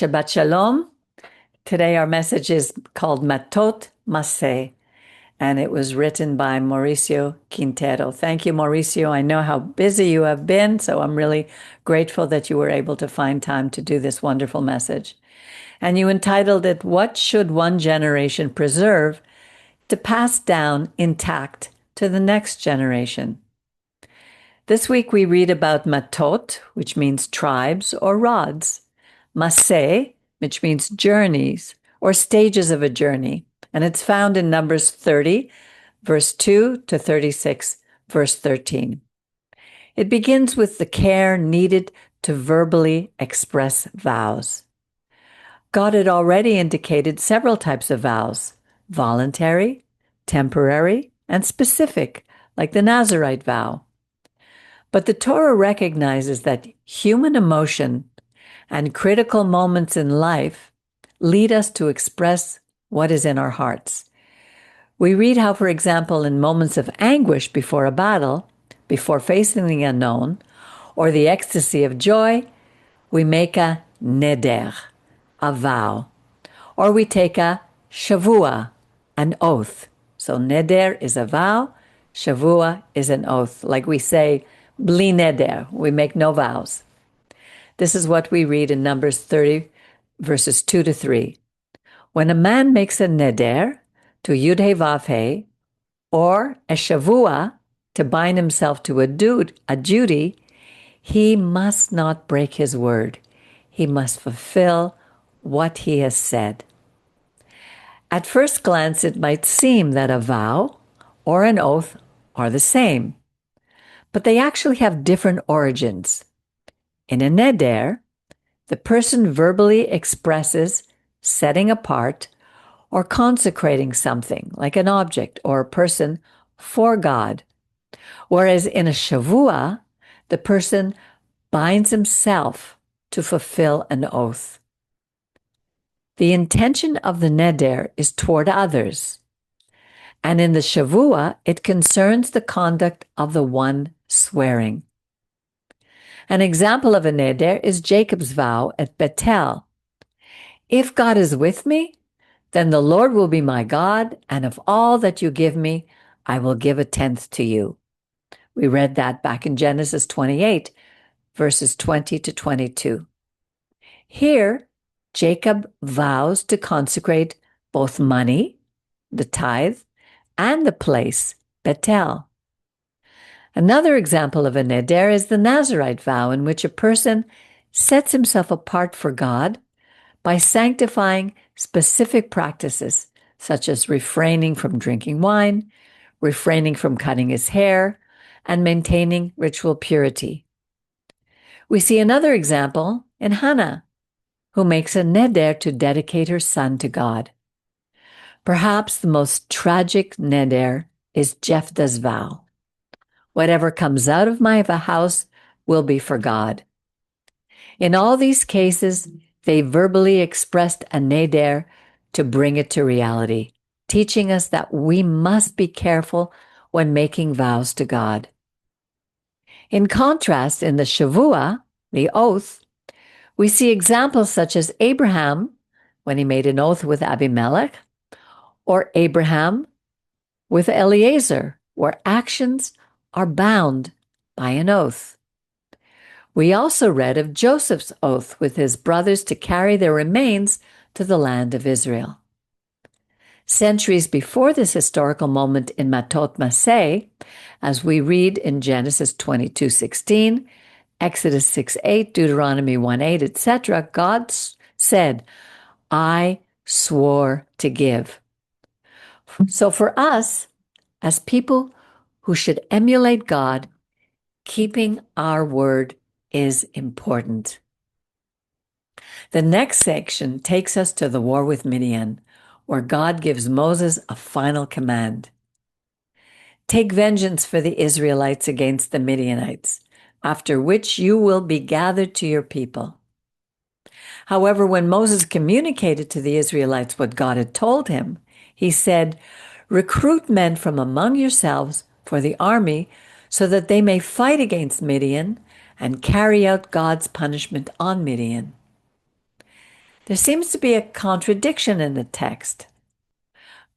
Shabbat Shalom. Today our message is called Matot Masei, and it was written by Mauricio Quintero. Thank you, Mauricio. I know how busy you have been, so I'm really grateful that you were able to find time to do this wonderful message. And you entitled it, What Should One Generation Preserve to Pass Down Intact to the Next Generation? This week we read about Matot, which means tribes or rods, Masei, which means journeys or stages of a journey, and it's found in Numbers 30, verse 2 to 36, verse 13. It begins with the care needed to verbally express vows. God had already indicated several types of vows: voluntary, temporary, and specific, like the Nazirite vow. But the Torah recognizes that human emotion and critical moments in life lead us to express what is in our hearts. We read how, for example, in moments of anguish before a battle, before facing the unknown, or the ecstasy of joy, we make a neder, a vow, or we take a shavua, an oath. So neder is a vow, shavua is an oath. Like we say, bli neder, we make no vows. This is what we read in Numbers 30, verses 2 to 3. When a man makes a neder to Yud-Heh Vav-Heh, or a shavua to bind himself to a duty, he must not break his word. He must fulfill what he has said. At first glance, it might seem that a vow or an oath are the same, but they actually have different origins. In a neder, the person verbally expresses setting apart or consecrating something, like an object or a person, for God. Whereas in a shavua, the person binds himself to fulfill an oath. The intention of the neder is toward others, and in the shavua, it concerns the conduct of the one swearing. An example of a neder is Jacob's vow at Bethel. If God is with me, then the Lord will be my God, and of all that you give me, I will give a tenth to you. We read that back in Genesis 28, verses 20 to 22. Here, Jacob vows to consecrate both money, the tithe, and the place, Bethel. Another example of a neder is the Nazirite vow, in which a person sets himself apart for God by sanctifying specific practices, such as refraining from drinking wine, refraining from cutting his hair, and maintaining ritual purity. We see another example in Hannah, who makes a neder to dedicate her son to God. Perhaps the most tragic neder is Jephthah's vow. Whatever comes out of my house will be for God. In all these cases, they verbally expressed a neder to bring it to reality, teaching us that we must be careful when making vows to God. In contrast, in the shavua, the oath, we see examples such as Abraham, when he made an oath with Abimelech, or Abraham with Eliezer, where actions are bound by an oath. We also read of Joseph's oath with his brothers to carry their remains to the land of Israel. Centuries before this historical moment in Matot Masei, as we read in Genesis 22:16, Exodus 6:8, Deuteronomy 1:8, etc., God said, I swore to give. So for us, as people who should emulate God, keeping our word is important. The next section takes us to the war with Midian, where God gives Moses a final command. Take vengeance for the Israelites against the Midianites, after which you will be gathered to your people. However, when Moses communicated to the Israelites what God had told him, he said, recruit men from among yourselves for the army so that they may fight against Midian and carry out God's punishment on Midian. There seems to be a contradiction in the text.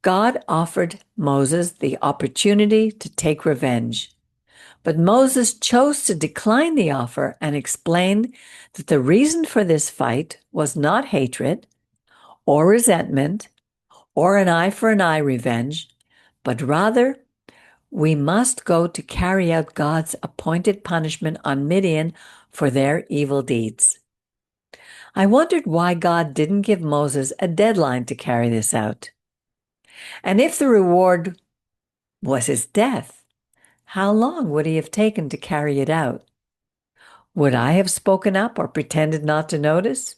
God offered Moses the opportunity to take revenge, but Moses chose to decline the offer and explained that the reason for this fight was not hatred or resentment or an eye for an eye revenge, but rather we must go to carry out God's appointed punishment on Midian for their evil deeds. I wondered why God didn't give Moses a deadline to carry this out. And if the reward was his death, how long would he have taken to carry it out? Would I have spoken up or pretended not to notice?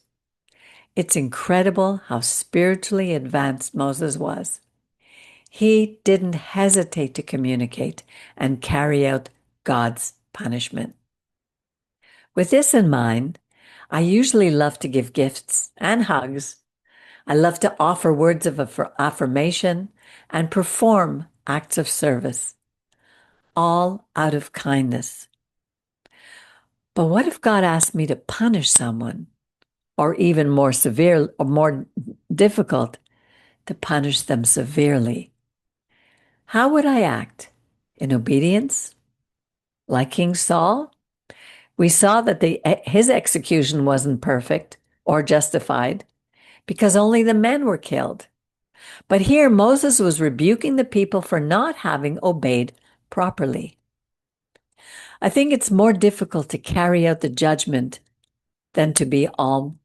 It's incredible how spiritually advanced Moses was. He didn't hesitate to communicate and carry out God's punishment. With this in mind, I usually love to give gifts and hugs. I love to offer words of affirmation and perform acts of service, all out of kindness. But what if God asked me to punish someone, or even more severe or more difficult, to punish them severely? How would I act? In obedience? Like King Saul? We saw that his execution wasn't perfect or justified because only the men were killed. But here Moses was rebuking the people for not having obeyed properly. I think it's more difficult to carry out the judgment than to be all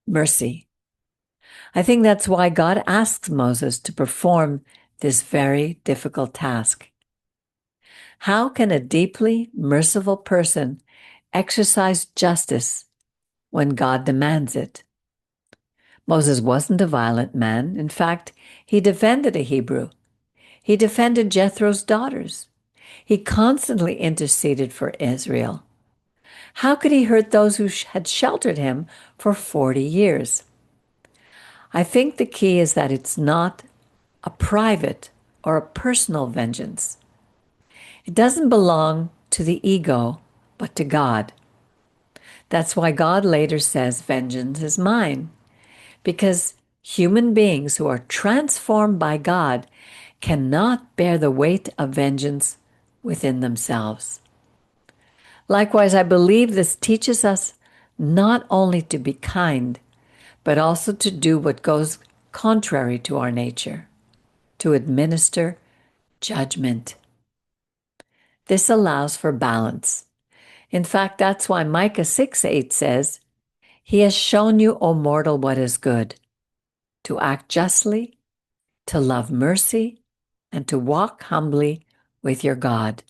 mercy. I think that's why God asks Moses to perform this very difficult task. How can a deeply merciful person exercise justice when God demands it? Moses wasn't a violent man. In fact, he defended a Hebrew. He defended Jethro's daughters. He constantly interceded for Israel. How could he hurt those who had sheltered him for 40 years? I think the key is that it's not a private or a personal vengeance. It doesn't belong to the ego, but to God. That's why God later says, "Vengeance is mine," because human beings who are transformed by God cannot bear the weight of vengeance within themselves. Likewise, I believe this teaches us not only to be kind, but also to do what goes contrary to our nature, to administer judgment. This allows for balance. In fact, that's why Micah 6:8 says, "He has shown you, O mortal, what is good, to act justly, to love mercy, and to walk humbly with your God."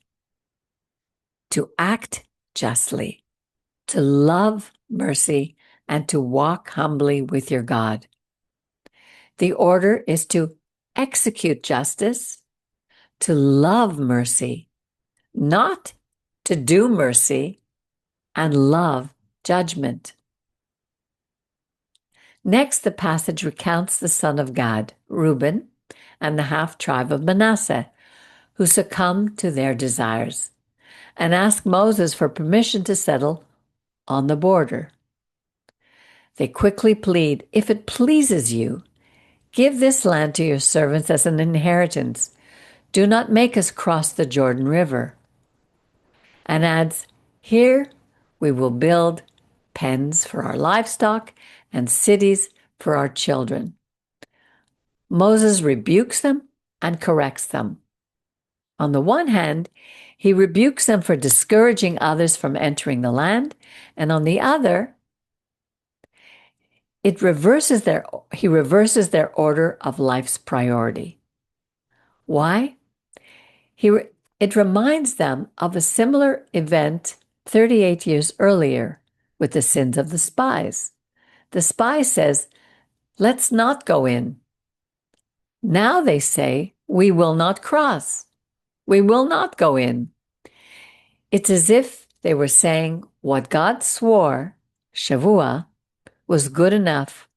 To act justly, to love mercy, and to walk humbly with your God. The order is to execute justice, to love mercy, not to do mercy, and love judgment. Next, the passage recounts the son of Gad, Reuben, and the half-tribe of Manasseh, who succumbed to their desires and asked Moses for permission to settle on the border. They quickly plead, "If it pleases you, give this land to your servants as an inheritance. Do not make us cross the Jordan River." And adds, "Here we will build pens for our livestock and cities for our children." Moses rebukes them and corrects them. On the one hand, he rebukes them for discouraging others from entering the land, and on the other, he reverses their order of life's priority. Why? It reminds them of a similar event 38 years earlier with the sins of the spies. The spy says, "Let's not go in." Now they say, "We will not cross. We will not go in." It's as if they were saying what God swore, Shavua, was good enough,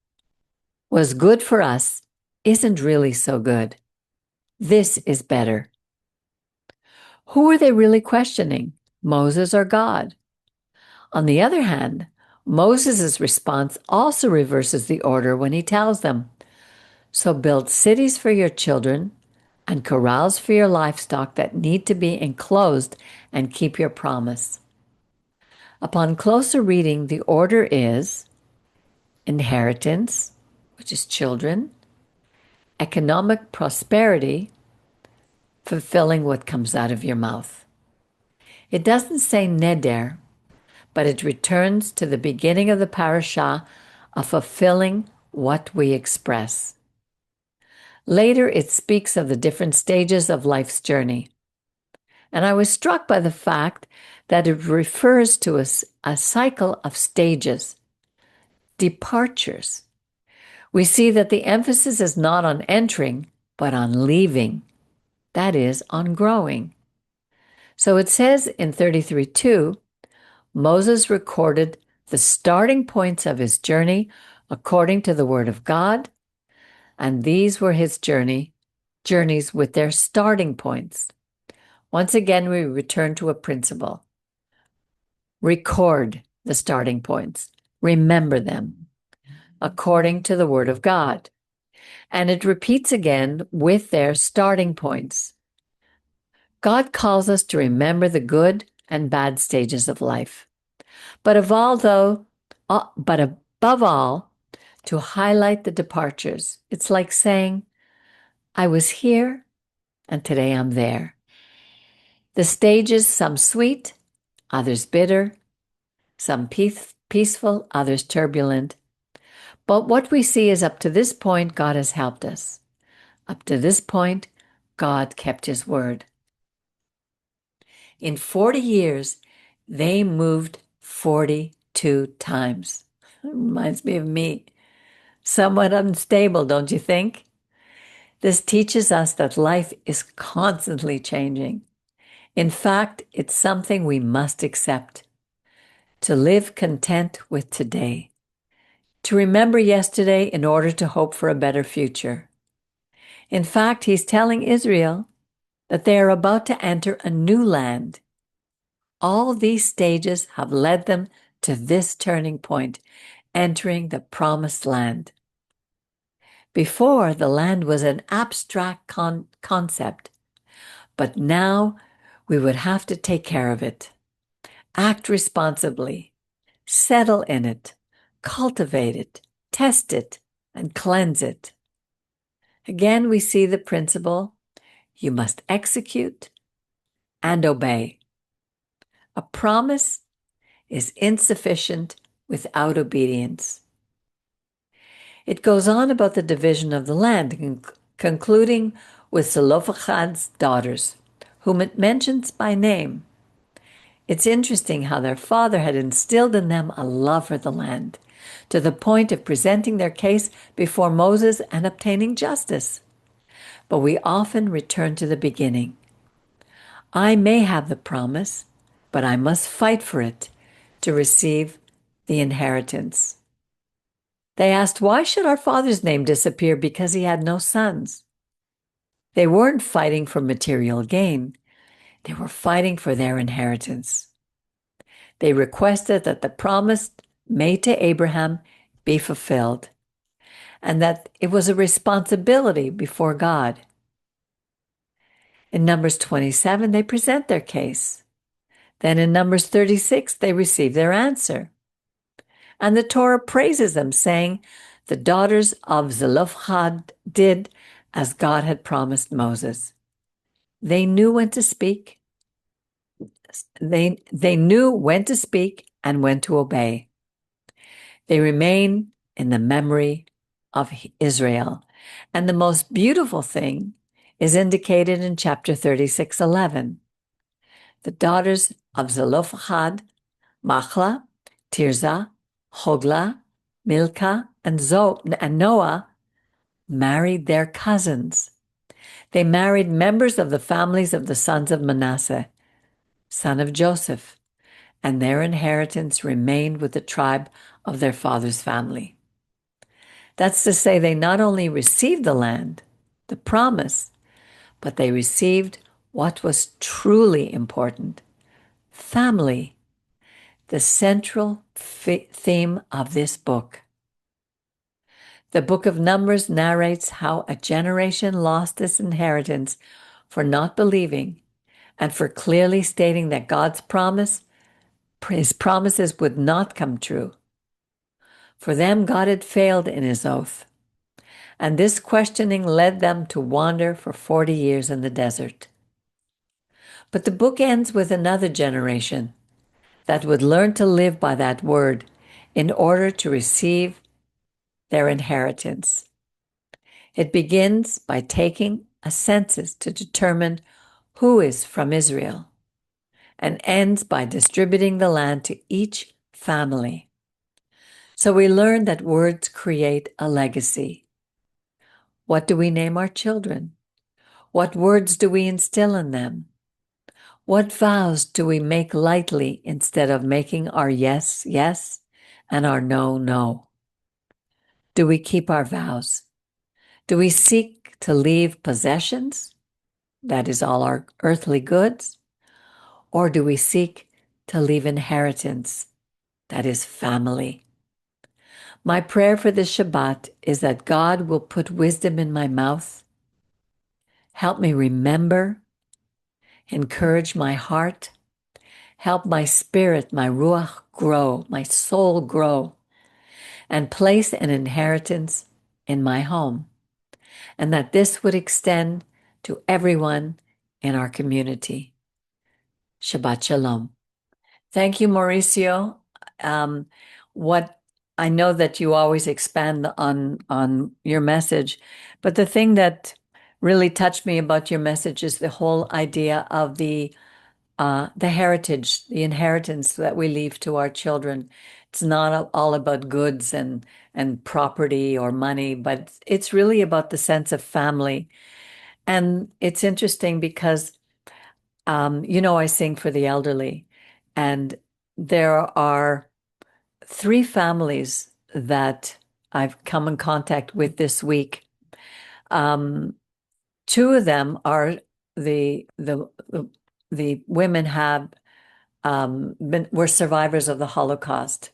was good for us, isn't really so good. This is better. Who are they really questioning, Moses or God? On the other hand, Moses' response also reverses the order when he tells them, "So build cities for your children and corrals for your livestock that need to be enclosed and keep your promise." Upon closer reading, the order is inheritance, which is children, economic prosperity, fulfilling what comes out of your mouth. It doesn't say neder, but it returns to the beginning of the parashah of fulfilling what we express. Later, it speaks of the different stages of life's journey. And I was struck by the fact that it refers to a cycle of stages, departures. We see that the emphasis is not on entering, but on leaving. That is, on growing. So it says in 33:2, Moses recorded the starting points of his journey according to the word of God, and these were his journeys with their starting points. Once again, we return to a principle. Record the starting points. Remember them according to the word of God. And it repeats again with their starting points. God calls us to remember the good and bad stages of life, but above all, to highlight the departures. It's like saying, I was here and today I'm there. The stages, some sweet, others bitter, some peaceful, others turbulent. But what we see is up to this point, God has helped us. Up to this point, God kept his word. In 40 years, they moved 42 times. It reminds me of me. Somewhat unstable, don't you think? This teaches us that life is constantly changing. In fact, it's something we must accept. To live content with today. To remember yesterday in order to hope for a better future. In fact, he's telling Israel that they are about to enter a new land. All these stages have led them to this turning point, entering the promised land. Before, the land was an abstract concept, but now we would have to take care of it, act responsibly, settle in it, cultivate it, test it, and cleanse it. Again, we see the principle, you must execute and obey. A promise is insufficient without obedience. It goes on about the division of the land, concluding with Zelophehad's daughters, whom it mentions by name. It's interesting how their father had instilled in them a love for the land, to the point of presenting their case before Moses and obtaining justice. But we often return to the beginning. I may have the promise, but I must fight for it to receive the inheritance. They asked, why should our father's name disappear because he had no sons? They weren't fighting for material gain. They were fighting for their inheritance. They requested that the promise made to Abraham be fulfilled, and that it was a responsibility before God. In Numbers 27, they present their case. Then in Numbers 36, they receive their answer. And the Torah praises them, saying, the daughters of Zelophehad did as God had promised Moses. They knew when to speak. They knew when to speak and when to obey. They remain in the memory of Israel. And the most beautiful thing is indicated in chapter 36:11. The daughters of Zelophehad, Machla, Tirzah, Hogla, Milcah, and Noah married their cousins. They married members of the families of the sons of Manasseh, son of Joseph, and their inheritance remained with the tribe of their father's family. That's to say, they not only received the land, the promise, but they received what was truly important, family. the central theme of this book. The book of Numbers narrates how a generation lost its inheritance for not believing and for clearly stating that his promises would not come true. For them, God had failed in his oath, and this questioning led them to wander for 40 years in the desert. But the book ends with another generation that would learn to live by that word in order to receive their inheritance. It begins by taking a census to determine who is from Israel, and ends by distributing the land to each family. So we learn that words create a legacy. What do we name our children? What words do we instill in them? What vows do we make lightly instead of making our yes, yes, and our no, no? Do we keep our vows? Do we seek to leave possessions, that is all our earthly goods, or do we seek to leave inheritance, that is family? My prayer for this Shabbat is that God will put wisdom in my mouth, help me remember, encourage my heart, help my spirit, my ruach grow, my soul grow, and place an inheritance in my home, and that this would extend to everyone in our community. Shabbat Shalom. Thank you, Mauricio. What I know that you always expand on your message, but the thing that really touched me about your message is the whole idea of the heritage, the inheritance that we leave to our children. It's not all about goods and property or money, but it's really about the sense of family. And it's interesting because I sing for the elderly, and there are 3 families that I've come in contact with this week. 2 of them are the women have were survivors of the Holocaust,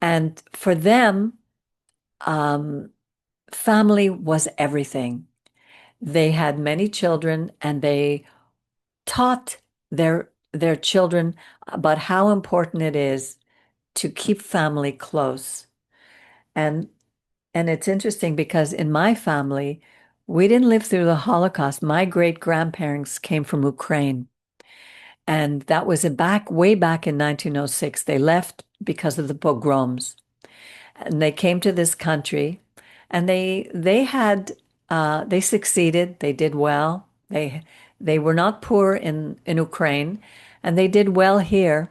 and for them, family was everything. They had many children, and they taught their children about how important it is to keep family close. And it's interesting because in my family, we didn't live through the Holocaust. My great-grandparents came from Ukraine. And that was way back in 1906. They left because of the pogroms. And they came to this country, and they succeeded. They did well. They were not poor in Ukraine, and they did well here.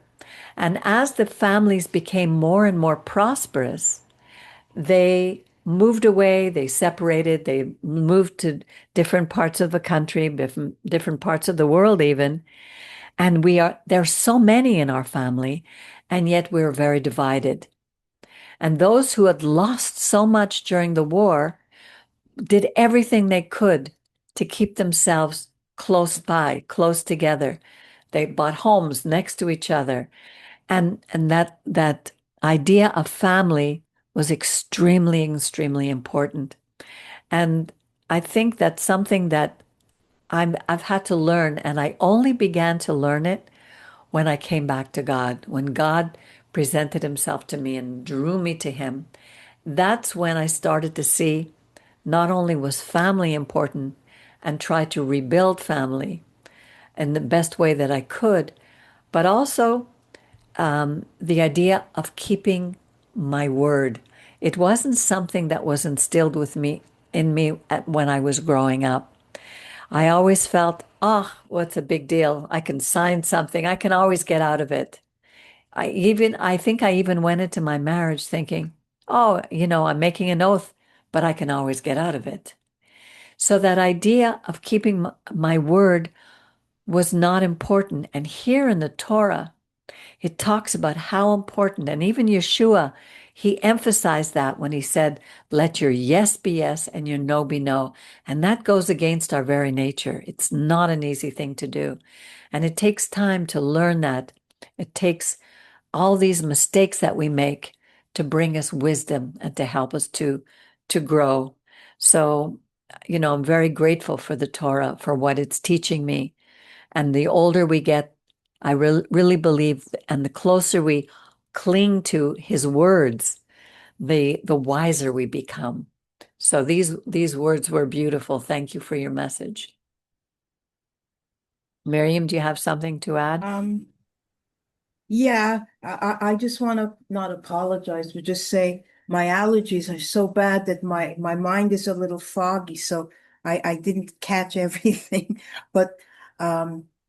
And as the families became more and more prosperous, they moved away, they separated, they moved to different parts of the country, different parts of the world even. And there's so many in our family, and yet we're very divided. And those who had lost so much during the war did everything they could to keep themselves close by, close together. They bought homes next to each other. And that idea of family was extremely, extremely important. And I think that's something that I've had to learn, and I only began to learn it when I came back to God, when God presented himself to me and drew me to him. That's when I started to see not only was family important and try to rebuild family in the best way that I could, but also the idea of keeping my word. It wasn't something that was instilled in me when I was growing up. I always felt, oh, what's a big deal? I can sign something. I can always get out of it. I think I even went into my marriage thinking, oh, I'm making an oath, but I can always get out of it. So that idea of keeping my word was not important. And here in the Torah, it talks about how important, and even Yeshua, he emphasized that when he said, let your yes be yes and your no be no. And that goes against our very nature. It's not an easy thing to do. And it takes time to learn that. It takes all these mistakes that we make to bring us wisdom and to help us to grow. So, I'm very grateful for the Torah, for what it's teaching me. And the older we get, I really believe, and the closer we cling to his words, the wiser we become. So these words were beautiful. Thank you for your message. Miriam, do you have something to add? Um, yeah, I just want to not apologize, but just say my allergies are so bad that my mind is a little foggy, so I didn't catch everything. But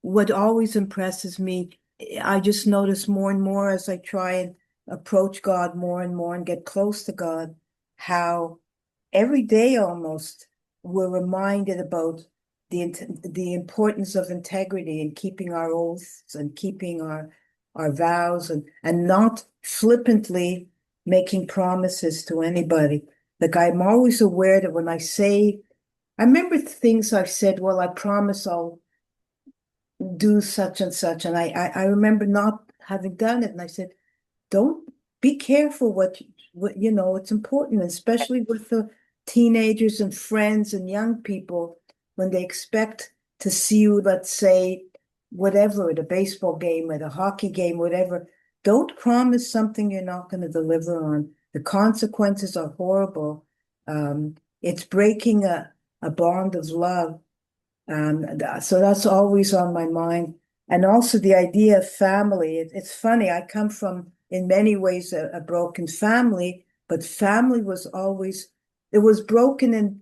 what always impresses me, I just notice more and more as I try and approach God more and more and get close to God, how every day almost we're reminded about the importance of integrity and keeping our oaths and keeping our vows and not flippantly making promises to anybody. Like I'm always aware that when I say, I remember things I've said, well, I promise I'll do such and such. And I remember not having done it. And I said, don't be careful what it's important, especially with the teenagers and friends and young people when they expect to see you, let's say, whatever, at a baseball game, at a hockey game, whatever. Don't promise something you're not going to deliver on. The consequences are horrible. It's breaking a bond of love. So that's always on my mind. And also the idea of family. It's funny. I come from, in many ways, a broken family, but family was always, it was broken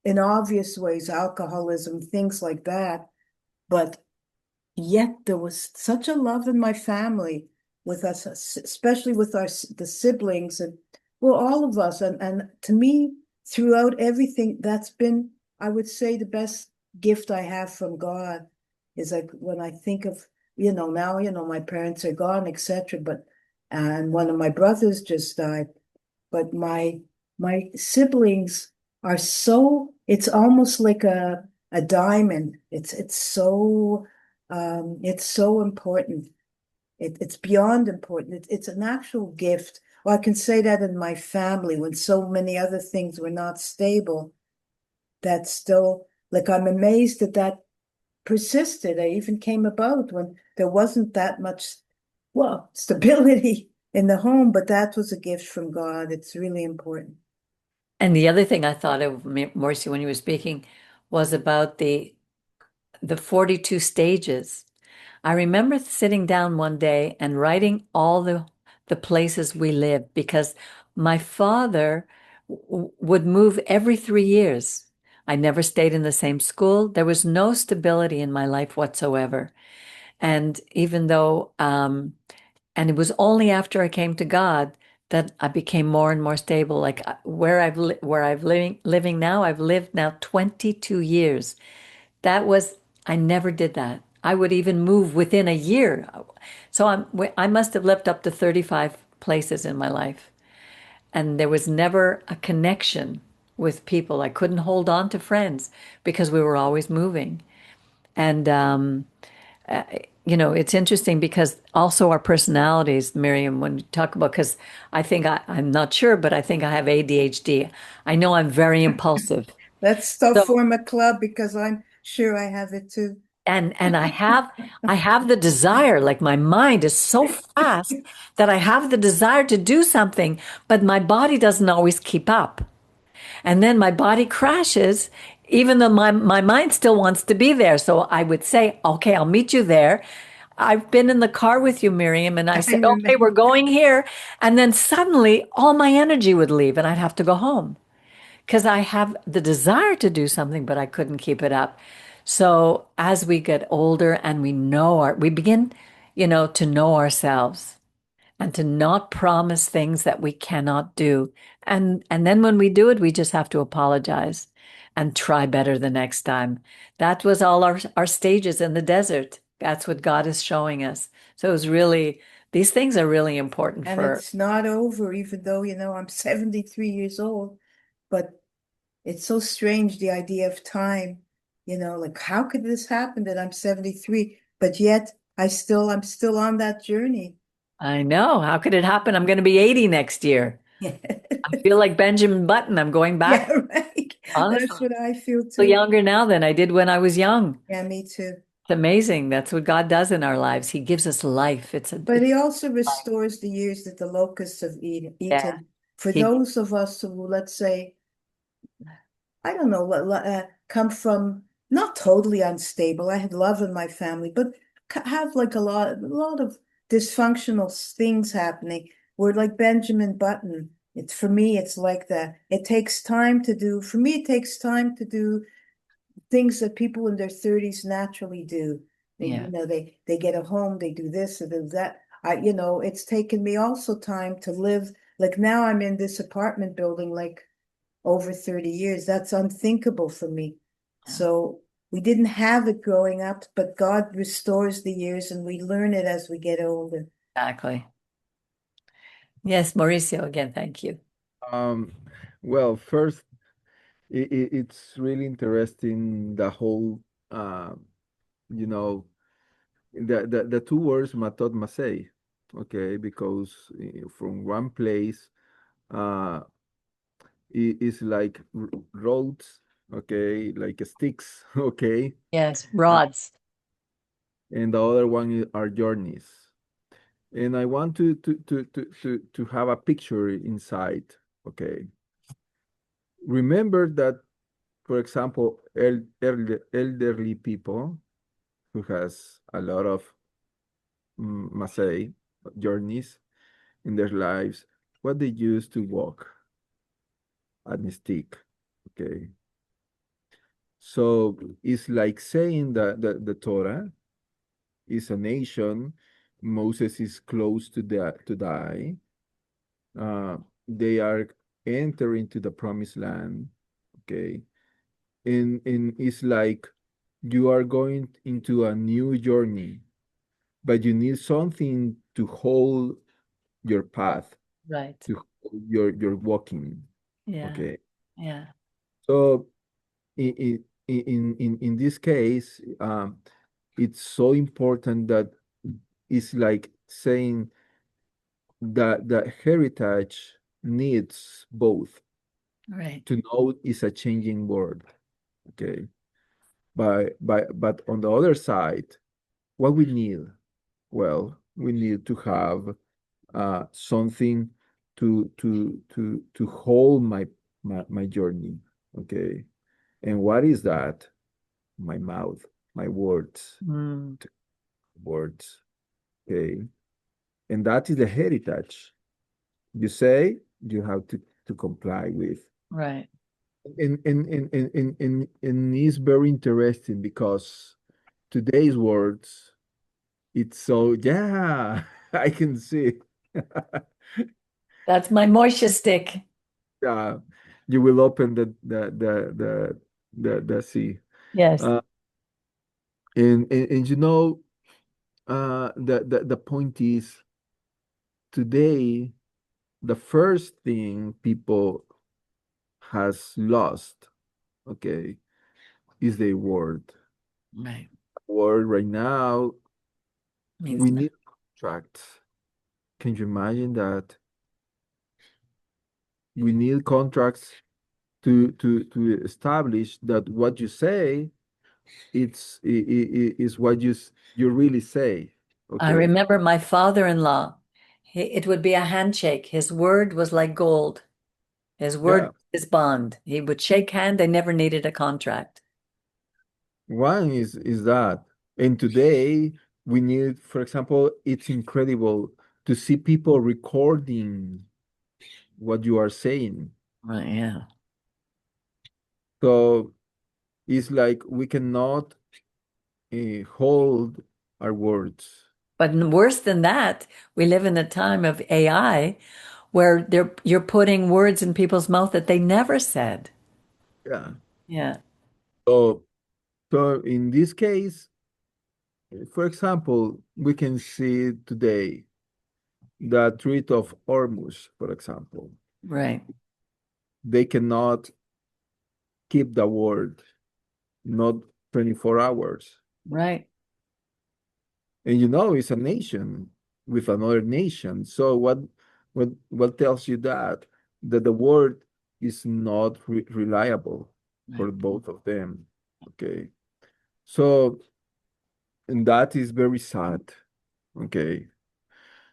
in obvious ways, alcoholism, things like that. But yet there was such a love in my family with us, especially with the siblings and well, all of us. And to me, throughout everything, that's been, I would say, the best gift I have from God is like when I think of, now, my parents are gone, etc. But and one of my brothers just died, but my siblings are so, it's almost like a diamond. It's so important. It's beyond important. It's an actual gift. Well, I can say that in my family when so many other things were not stable, that still, like, I'm amazed that that persisted. I even came about when there wasn't that much, well, stability in the home, but that was a gift from God. It's really important. And the other thing I thought of, Mauricio, when you were speaking, was about the 42 stages. I remember sitting down one day and writing all the places we lived because my father would move every 3 years. I never stayed in the same school. There was no stability in my life whatsoever. And even though, and it was only after I came to God that I became more and more stable. Like where I've living now, I've lived now 22 years. That was, I never did that. I would even move within a year. So I must have lived up to 35 places in my life. And there was never a connection with people. I couldn't hold on to friends because we were always moving. And, uh, it's interesting because also our personalities, Miriam, when you talk about, because I think I'm not sure, but I think I have ADHD. I know I'm very impulsive. Let's still So form a club because I'm sure I have it too. and I have the desire, like my mind is so fast that I have the desire to do something, but my body doesn't always keep up. And then my body crashes, even though my mind still wants to be there. So I would say, okay, I'll meet you there. I've been in the car with you, Miriam, and I I say, okay, we're remember. going here. And then suddenly all my energy would leave and I'd have to go home because I have the desire to do something, but I couldn't keep it up. So as we get older and we begin, to know ourselves and to not promise things that we cannot do. And then when we do it, we just have to apologize and try better the next time. That was all our stages in the desert. That's what God is showing us. So it was really, these things are really important And for. it's not over, even though, I'm 73 years old. But it's so strange, the idea of time, like how could this happen that I'm 73? But yet I'm still on that journey. I know. How could it happen? I'm going to be 80 next year. I feel like Benjamin Button. I'm going Yeah, back. right. Honestly, That's what I feel I feel too. younger now than I did when I was young. Yeah, me too. It's amazing. That's what God does in our lives. He gives us life. But It's he also life. restores the years that the locusts have Yeah. eaten. For He, those of us who, let's say, I don't know, come from not totally unstable. I had love in my family, but have like a lot of dysfunctional things happening. Where like Benjamin Button, it's for me, it's like that. It takes time to do. For me, it takes time to do things that people in their 30s naturally do. They, yeah. they get a home, they do this, or do that. It's taken me also time to live. Like now I'm in this apartment building, like over 30 years. That's unthinkable for me. Yeah. So we didn't have it growing up, but God restores the years and we learn it as we get older. Exactly. Yes, Mauricio, again, thank you. Um, well, first, it's really interesting the whole, uh, you know, the two words Matot Masei, okay, because from one place, uh, it is like roads, okay, like sticks, okay, Yes, uh, rods. and the other one are journeys. And I want to have a picture inside, okay. Remember that, for example, elderly people who has a lot of Masai journeys in their lives, what they used to walk and stick. Okay. So it's like saying that the Torah is a nation. Moses is close to die. They are entering to the promised land. Okay. And it's like you are going into a new journey, but you need something to hold your path, Right. to hold your walking. Yeah. Okay. Yeah. So in this case, it's so important that it's like saying that the heritage needs both. Right. To know is a changing world. Okay. But on the other side, what we need? Well, we need to have something to hold my journey. Okay. And what is that? My mouth, my words, Mm, words. Okay. And that is the heritage. You say you have to comply with. right. And it's very interesting because today's words, it's so, yeah, I can see. That's my moisture stick. uh, you will open the sea. Yes. Uh, and the point is today the first thing people has lost, okay, is the word. Right. Word right now, Means we need contracts. Can you imagine that? We need contracts to establish that what you say is what you really say. I Okay. remember my father-in-law. It would be a handshake. His word was like gold. His word Yeah. was his bond. He would shake hand. They never needed a contract. One is that. And today we need, for example, it's incredible to see people recording what you are saying. Right. Yeah. So it's like we cannot hold our words. But worse than that, we live in a time of AI where you're putting words in people's mouth that they never said. Yeah. Yeah. So so in this case, for example, we can see today the Treaty of Hormuz, for example. Right. They cannot keep the word, not 24 hours. Right. And it's a nation. with another nation. So what tells you that the word is not reliable for Right. both of them. Okay. So and that is very sad. Okay.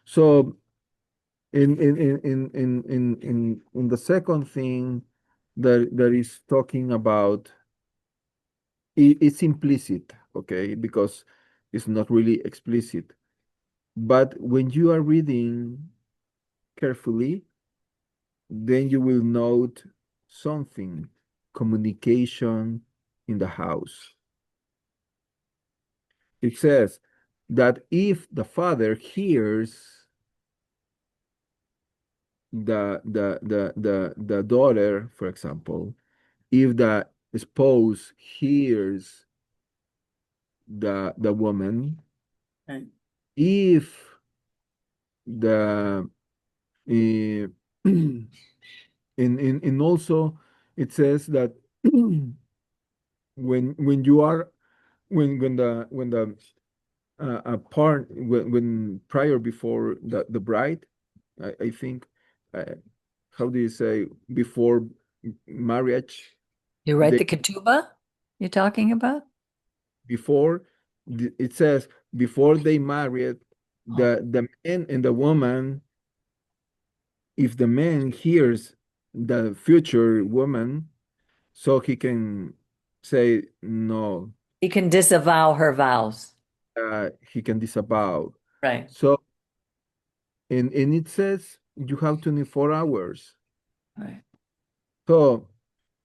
So in the second thing that is talking about, it's implicit, okay, because it's not really explicit. But when you are reading carefully, then you will note something: communication in the house. It says that if the father hears the daughter, for example, if the spouse hears the woman, Right. if the in also it says that when you are when the part when prior before the bride, I think, uh, how do you say, before marriage, You write they the ketubah you're talking about? before it says before they married, Oh, the man and the woman, if the man hears the future woman, so he can say no, he can disavow her vows. he can disavow. Right. So and it says you have 24 hours. Right. So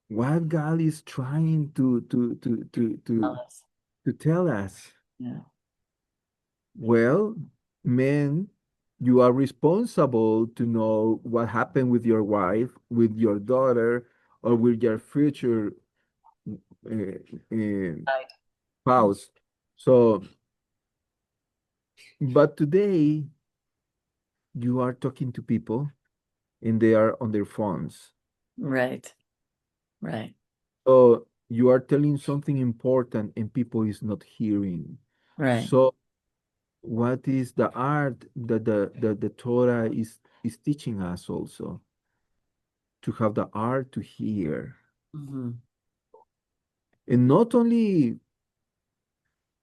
what God is trying Alice. to tell us? Yeah. Well, men, you are responsible to know what happened with your wife, with your daughter, or with your future uh, Right. spouse. So, but today you are talking to people and they are on their phones. Right. Right. So you are telling something important and people is not hearing. Right. So what is the art that the Torah is teaching us also? To have the art to hear. Hmm. And not only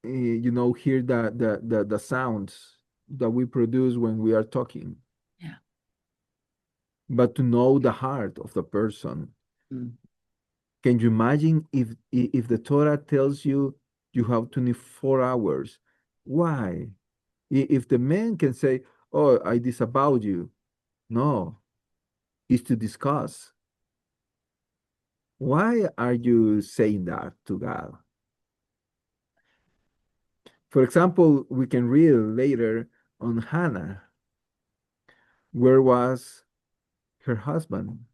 hear the sounds that we produce when we are talking, Yeah. but to know the heart of the person. Mm. Can you imagine if the Torah tells you you have 24 hours? Why? If the man can say, "Oh, I disavowed you," no, it's to discuss. Why are you saying that to God? For example, we can read later on Hannah. Where was her husband?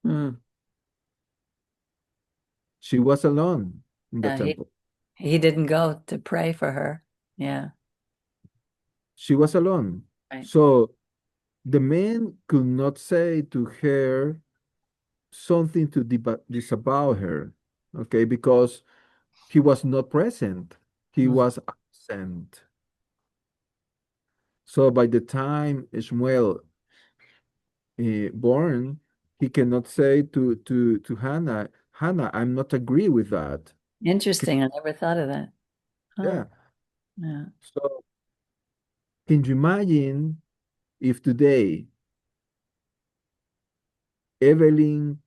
Mm. She was alone in the He temple. he didn't go to pray for her. Yeah. She was alone. Right. So the man could not say to her something to disavow her, okay, because he was not present. He Mm. was absent. So by the time Ishmael born, he cannot say to Hannah, Hannah, I'm not agree with that. Interesting. I never thought of that. Huh. Yeah. Yeah. So can you imagine if today Evelyn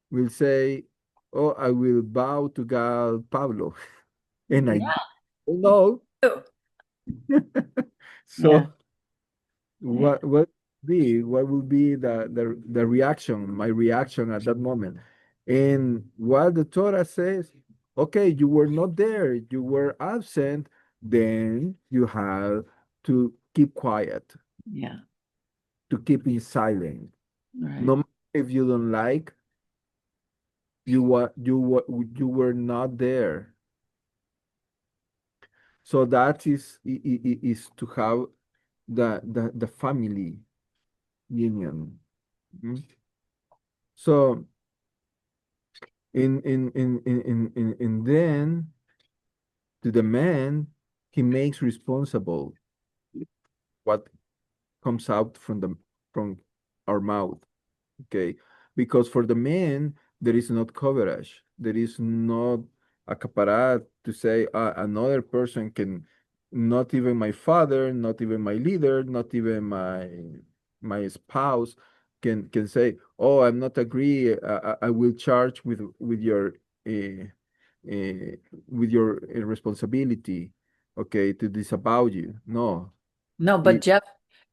will say, "Oh, I will bow to God, Pablo," and I Yeah. don't know. Oh, yeah. So Yeah. what will be the reaction, my reaction at that moment? And what the Torah says, okay, you were not there, you were absent, then you have to keep quiet, Yeah. to keep in silent. Right. No matter if you don't like, you were not there. So that is to have the family union. Mhm. So in then to the man, he makes responsible. what comes out from our mouth. Okay, because for the men there is not coverage, there is not a caparat to say another person can, not even my father, not even my leader, not even my spouse can say, oh, I'm not agree, I will charge uh, with your responsibility, okay, to disavow you. No. No, it,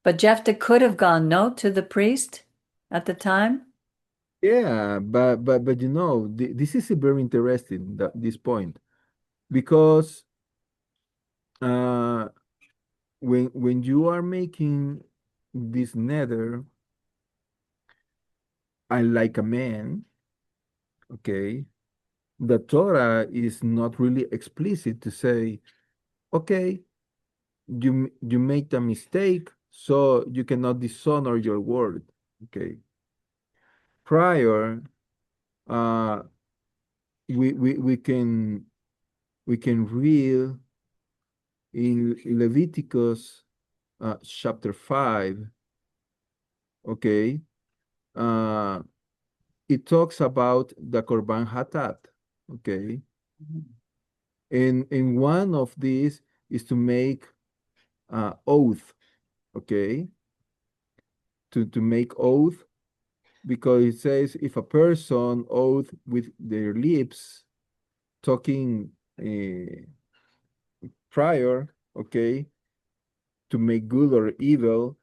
but Jephthah could have gone no to the priest at the time. yeah, but this is very interesting, this point, because uh when you are making this nether, I like a man, okay, the Torah is not really explicit to say, okay, you made a mistake, so you cannot dishonor your word. Okay. Prior, uh, we can read in Leviticus chapter 5, okay, uh, it talks about the Korban Hatat, okay, and one of these is to make oath, okay, to make oath, because it says if a person oath with their lips, talking prior, okay, to make good or evil,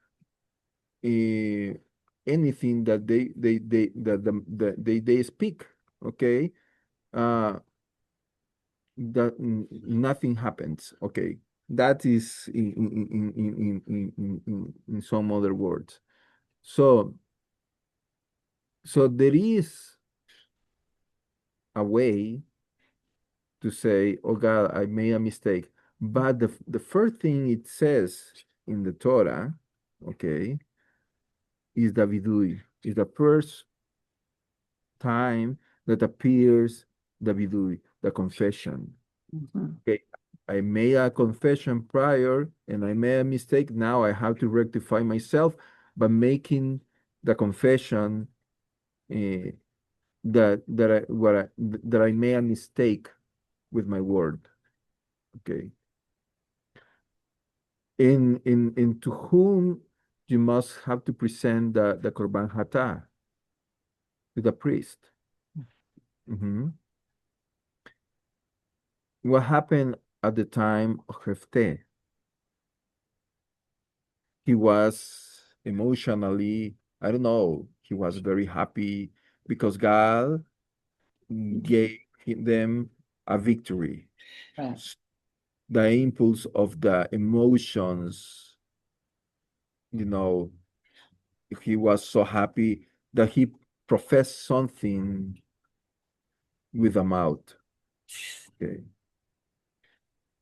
uh, anything that they speak, okay, uh, that nothing happens, okay. That is in some other words. So there is a way to say, oh God, I made a mistake. But the first thing it says in the Torah, okay, is the vidui, is the first time that appears the vidui, the confession. Mhm. Okay, I made a confession prior and I made a mistake. Now I have to rectify myself by making the confession uh, that I made a mistake with my word. Okay. In to whom you must have to present the korban hatah, to the priest. Mhm. What happened at the time of Hefteh? He was emotionally, I don't know, he was very happy because God gave them a victory. Right. The impulse of the emotions, you know, he was so happy that he professed something with a mouth. Okay.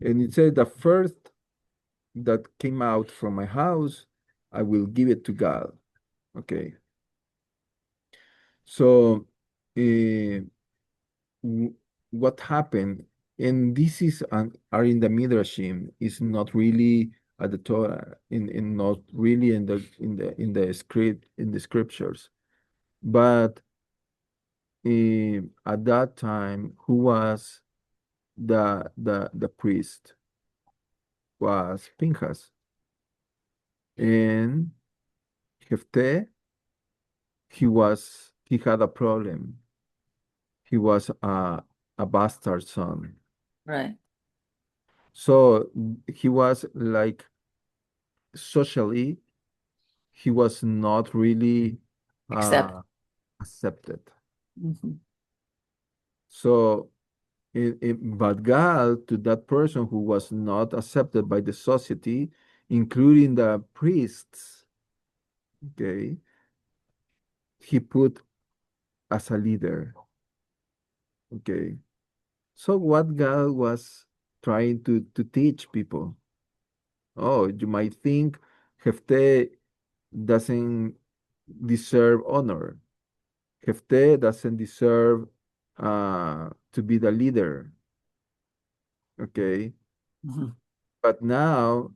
And it said, the first that came out from my house, I will give it to God. Okay. So, what happened, and this is are in the Midrashim, is not really at the Torah, in not really in the scriptures, but at that time, who was the priest was Pinchas, and Jephtheh, he had a problem. He was a bastard son. Right. So he was like, socially, he was not really Except. accepted. Mhm. So, but God, to that person who was not accepted by the society, including the priests, okay, he put as a leader. Okay. So what God was trying to teach people? Oh, you might think Jephtheh doesn't deserve honor. Jephtheh doesn't deserve to be the leader. Okay. Mhm. But now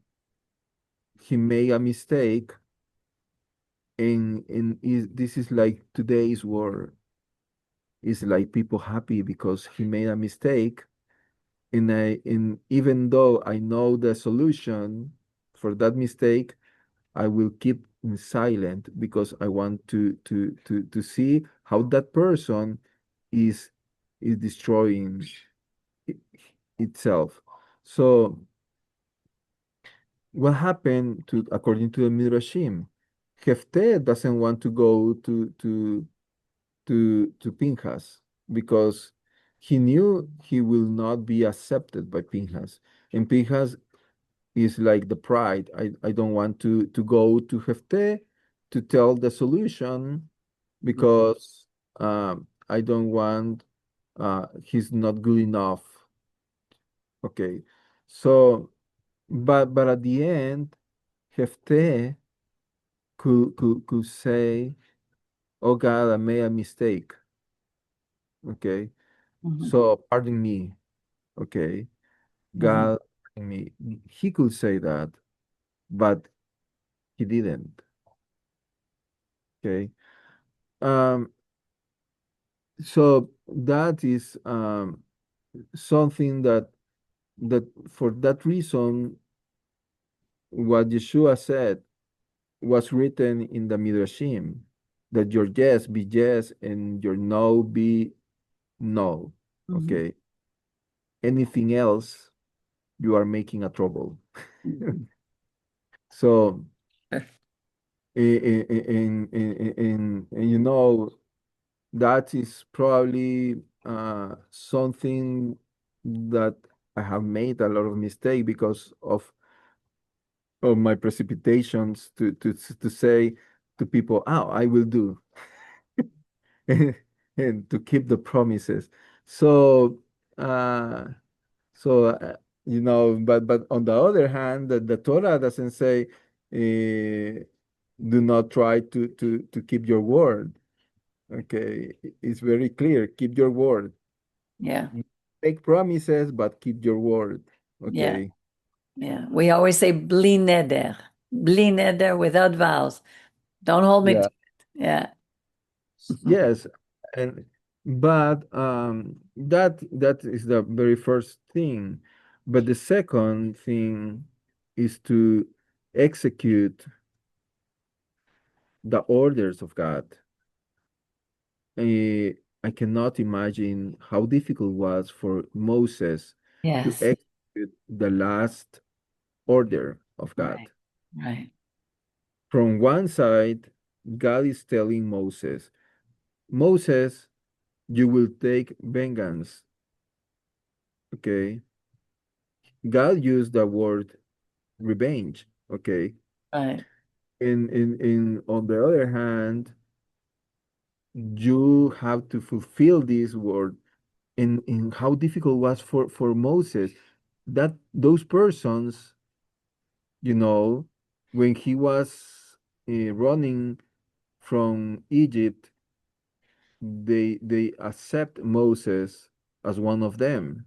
he made a mistake, this is like today's world. Is like people happy because he made a mistake, and even though I know the solution for that mistake, I will keep in silent because I want to see how that person is destroying i- itself. So what happened to according to the Midrashim? Hefte doesn't want to go to Pinchas because he knew he will not be accepted by Pinchas. And Pinchas is like the pride. I don't want to go to Hefte to tell the solution because I don't want he's not good enough. Okay. So but at the end, Hefte could say, "Oh God, I made a mistake." Okay. Mhm. So pardon me. Okay. Mhm. God, pardon me. He could say that, but he didn't. Okay. Um, so that is something that for that reason, what Yeshua said was written in the Midrashim, that your yes be yes and your no be no. Mhm. Okay. Anything else, you are making a trouble. Mhm. So, and you know, that is probably something that I have made a lot of mistake because of my precipitations to say to people, "Oh, I will do," and to keep the promises. So, uh, so but on the other hand, the Torah doesn't say, "Do not try to keep your word." Okay, it's very clear. Keep your word. Yeah. Make promises, but keep your word. Yeah. Okay. Yeah. We always say bli neder. Bli neder without vows. Don't hold me to Yeah. it. Yeah. Yes. And but that is the very first thing. But the second thing is to execute the orders of God. Eh, I cannot imagine how difficult it was for Moses to Yes. execute the last order of God. Right. Right. From one side, God is telling Moses, Moses, you will take vengeance. Okay. God used the word revenge. Okay. Right. In on the other hand, you have to fulfill this word. In how difficult it was for Moses, that those persons, you know, when he was running from Egypt, they accept Moses as one of them.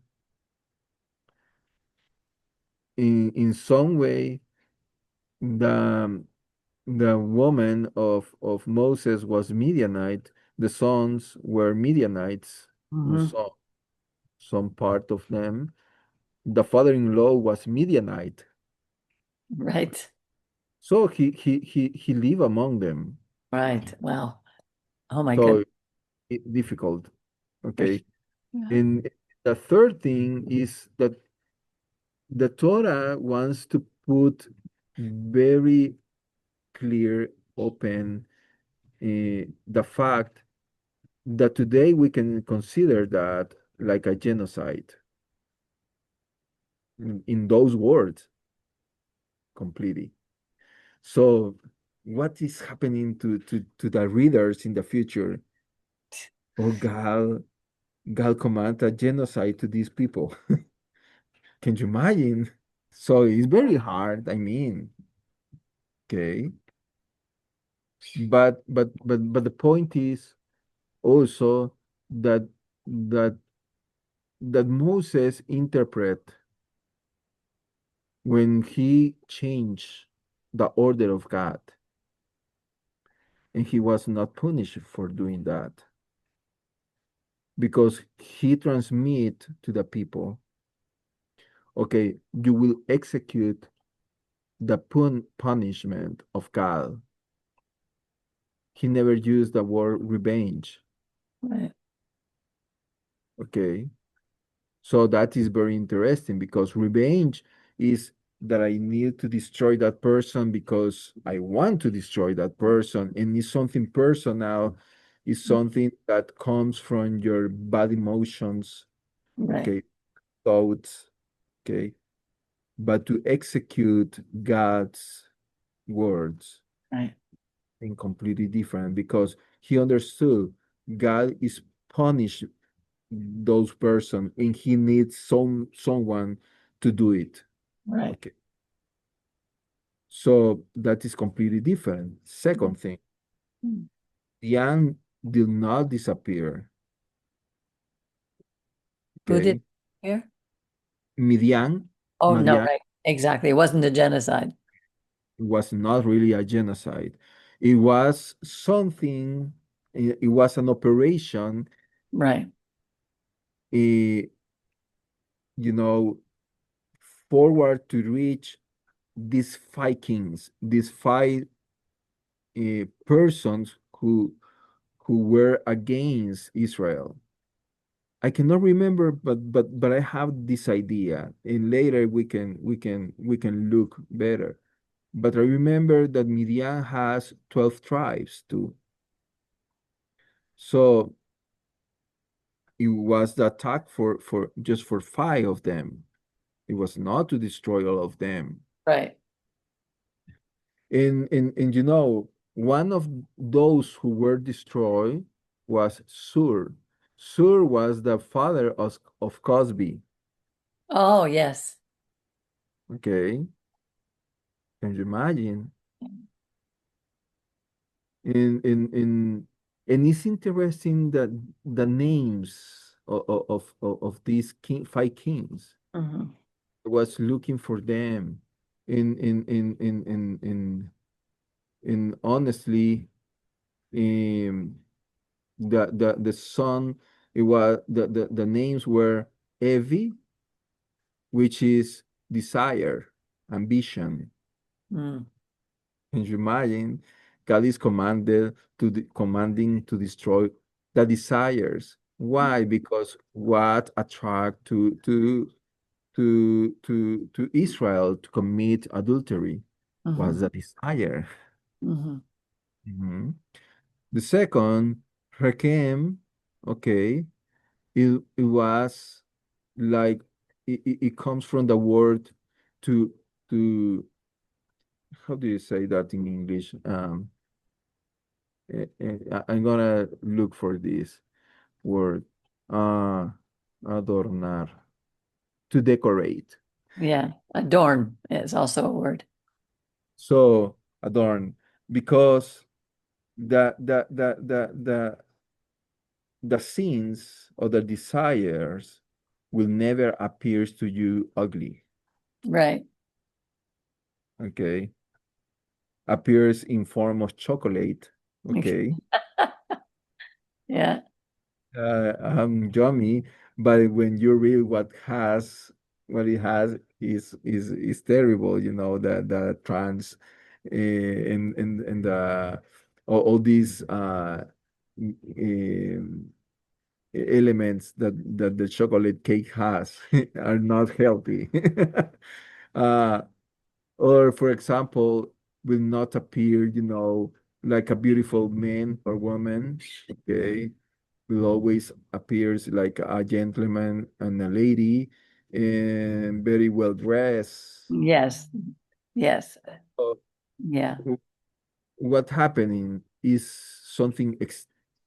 In some way, the the woman of Moses was Midianite. The sons were Midianites, Hmm. some part of them. The father-in-law was Midianite, Right. so he lived among them. Right. Wow. Oh my goodness. So difficult. Yeah. Okay, and the third thing is that the Torah wants to put very clear, open the fact that today we can consider that like a genocide in those words completely. So, what is happening to the readers in the future? Oh, God command a genocide to these people. Can you imagine? So it's very hard. I mean, okay, but the point is also that that that Moses interpret when he changed. the order of God, and he was not punished for doing that because he transmit to the people, okay, you will execute the punishment of God. He never used the word revenge. Right. Okay. So that is very interesting because revenge is that I need to destroy that person because I want to destroy that person. And it's something personal, it's something that comes from your bad emotions, Right. okay, thoughts, okay. But to execute God's words Right. and completely different because he understood God is punish those person and he needs someone to do it. Right. Okay. So that is completely different. Second thing, Mm. Diane did not disappear. Who did Okay. here? Midian, Oh, no, Madian right. Exactly. It wasn't a genocide. was not really a genocide. It was something, it was an operation, Right. eh, you know, forward to reach these five kings, these five persons who were against Israel. I cannot remember, but I have this idea, and later we can look better. But I remember that Midian has 12 tribes too. So it was the attack for just for five of them. It was not to destroy all of them. Right. And one of those who were destroyed was Sur. Sur was the father of Cosby. Oh, yes. Okay, can you imagine? And it's interesting that the names of these five kings Hmm. was looking for them. In honestly, um, the son, it was the names were Evi, which is desire, ambition. Mm. Can you imagine? God is commanding to destroy the desires. Why? Because what attract to Israel to commit adultery was Hmm. the desire. Hmm. Mhm. The second, Rechem, okay, it was like it comes from the word to to how do you say that in English? I'm gonna look for this word. Uh, adornar, to decorate. Yeah. Adorn is also a word. So adorn, because the sins or the desires will never appear to you ugly. Right. Okay, appears in form of chocolate. Okay, Yeah. yummy, but when you read what it has is terrible. The trans and the all these elements that the chocolate cake has are not healthy. uh, or for example, will not appear, like a beautiful man or woman. Okay, will always appears like a gentleman and a lady and very well dressed. Yes. Yes. So Yeah. what happening is something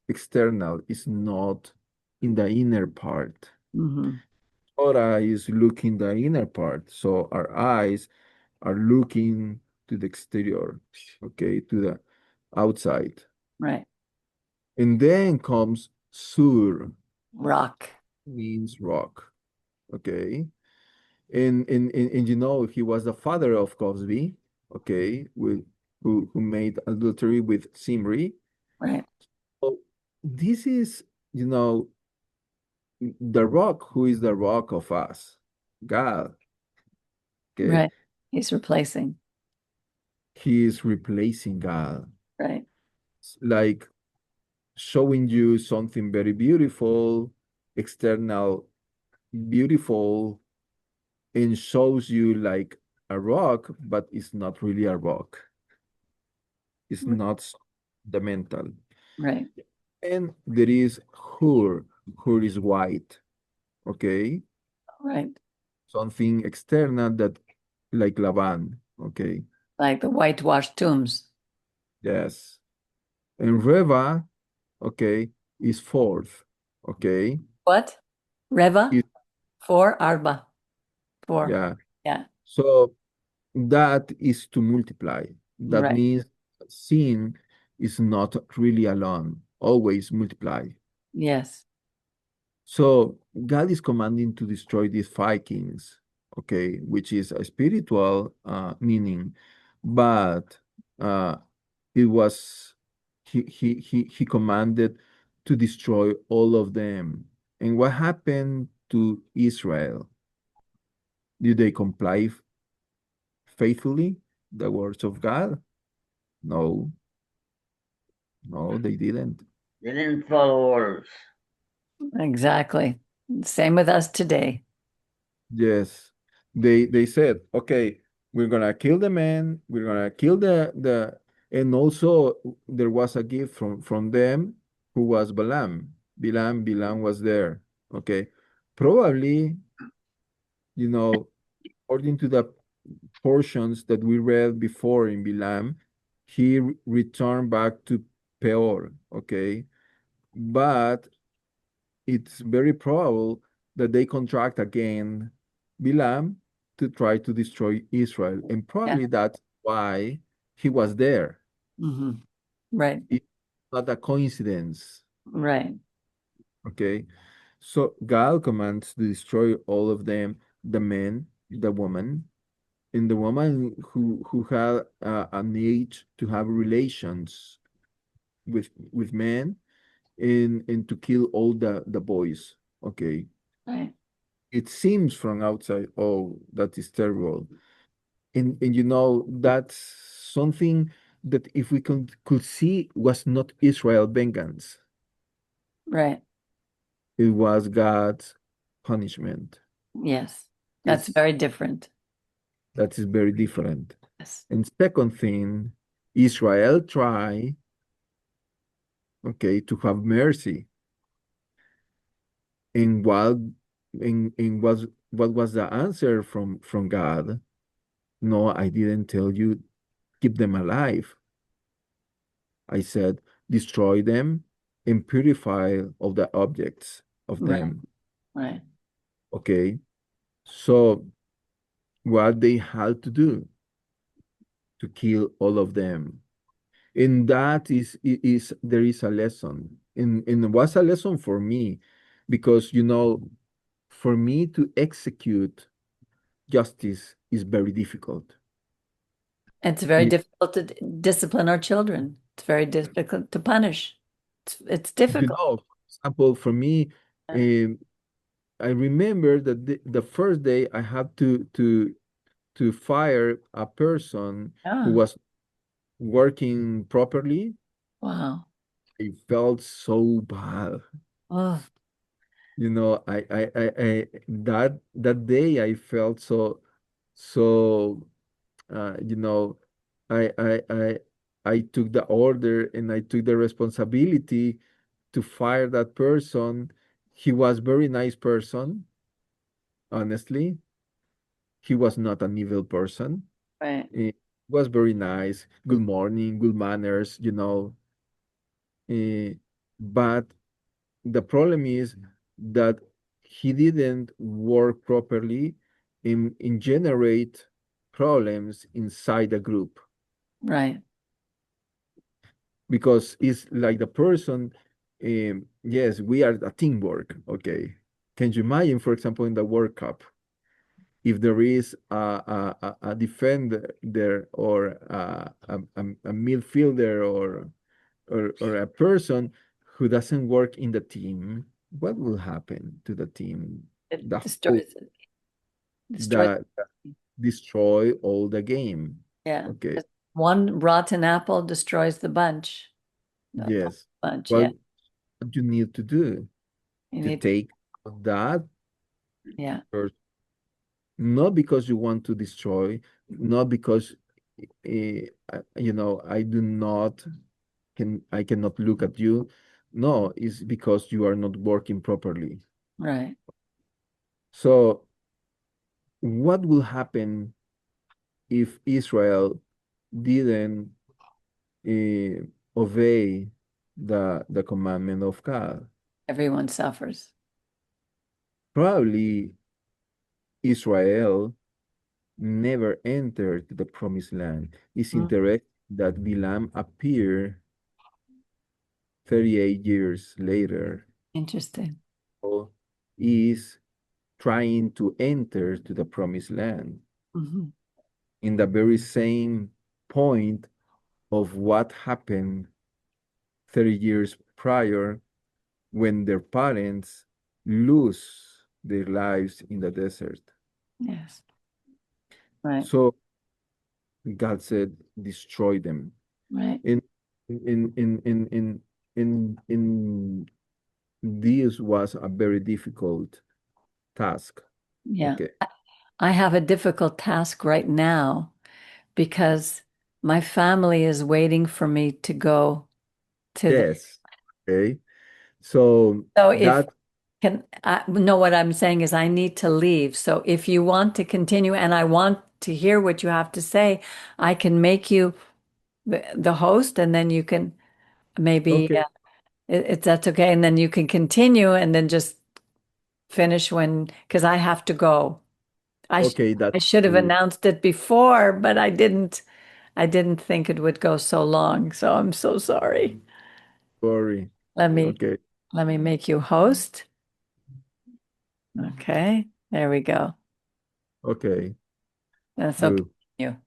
external, is not in the inner part. Hmm. Torah is looking the inner part, so our eyes are looking to the exterior, okay, to the outside. Right. And then comes sur, Rock. means rock, okay. And he was the father of Cosby, okay, who made adultery with Simri. Right. So this is, you know, the rock. Who is the rock of us? God. Okay, Right. He's replacing. he is replacing God. Right. It's like showing you something very beautiful, external beautiful, and shows you like a rock, but it's not really a rock. It's not fundamental. Right. And there is Hur. Hur is white, okay? Right. Something external that like Laban, okay? Like the whitewashed tombs. Yes. And Reva, okay, is fourth, okay? What? Reva? It, Four? Arba. Four. yeah. Yeah. So that is to multiply. That Right. means sin is not really alone, always multiply. Yes. So God is commanding to destroy these five kings, okay, which is a spiritual meaning, but uh, it was he commanded to destroy all of them. And what happened to Israel? Did they comply faithfully the words of God? No, no, they didn't. They didn't follow orders. Exactly. Same with us today. Yes, they said, okay, we're gonna kill the man, we're gonna kill and also there was a gift from them who was Balaam. Balaam was there. Okay, probably, you know, according to the portions that we read before in Balaam, he returned back to Peor. Okay, but it's very probable that they contract again Bilam to try to destroy Israel. And Yeah. probably that's why he was there. Hmm. Right. It's not a coincidence. Right. Okay. So God commands to destroy all of them, the men, the woman, and the woman who had an age to have relations with men and to kill all the boys. Okay. Right. It seems from outside, oh, that is terrible. And you know, that's something that if we could see was not Israel vengeance. Right. It was God's punishment. Yes. That's It's very different. that is very different. Yes. And second thing, Israel try, okay, to have mercy. And what was the answer from God? No, I didn't tell you keep them alive. I said, destroy them and purify all the objects of Right. them. Right. Okay. So what they had to do to kill all of them. And that is there is a lesson. And it was a lesson for me because you know, for me to execute justice is very difficult. It's very It, difficult to discipline our children. It's very difficult to punish. It's you difficult. know, for example, for me, Yeah. um, I remember that the first day I had to fire a person who Yeah. was working properly. Wow. I felt so bad. Oh, You know, that day I felt so you know, I I I I took the order and I took the responsibility to fire that person. He was very nice person, honestly. He was not an evil person. right. It was very nice. Good morning, good manners, you know. But the problem is that he didn't work properly in generate problems inside the group Right. because it's like the person, yes, we are a teamwork, okay. Can you imagine, for example, in the World Cup? if there is a defender there or a midfielder or a person who doesn't work in the team, what will happen to the team? It The whole destroys. that destroy all the game. Yeah. Okay. One rotten apple destroys the bunch. The Yes. bunch. Yeah. Well, what you need to do You to need. take that Yeah. person, not because you want to destroy, not because I do not I cannot look at you. No, it's because you are not working properly. Right. So what will happen if Israel didn't obey the commandment of God? Everyone suffers. Probably Israel never entered the promised land. It's Mm. interesting that Bilam appeared 38 years later. Interesting. So is trying to enter to the promised land Hmm. in the very same point of what happened 30 years prior when their parents lose their lives in the desert. Yes. Right. So God said, destroy them. Right. In in in in in in this was a very difficult task. Yeah. Okay. I have a difficult task right now because my family is waiting for me to go to the. Yes. Okay. So So if that can I know what I'm saying is I need to leave. So if you want to continue and I want to hear what you have to say, I can make you the host and then you can maybe okay. if that's okay. And then you can continue and then just finish when because I have to go. I sh Okay, I that's should have cool. announced it before, but I didn't. I didn't think it would go so long. So I'm so sorry. Sorry. Let me Okay. let me make you host. Okay, there we go. Okay. That's okay. Good. You.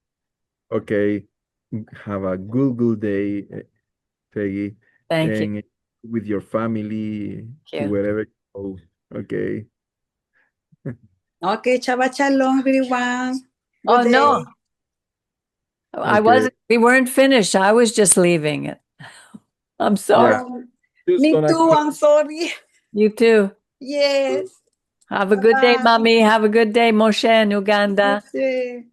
Okay. Have a good day, Peggy, Thank you. and with your family Thank to you. wherever you go. Okay. Okay, Shabbat Shalom, everyone. Oh Good no, day. I Okay. wasn't. We weren't finished. I was just leaving it. I'm sorry. Yeah. Oh, Just me gonna too, I'm sorry. You too. Yes. Have a good day, Bye-bye. mommy. Have a good day, Moshe in Uganda. Okay.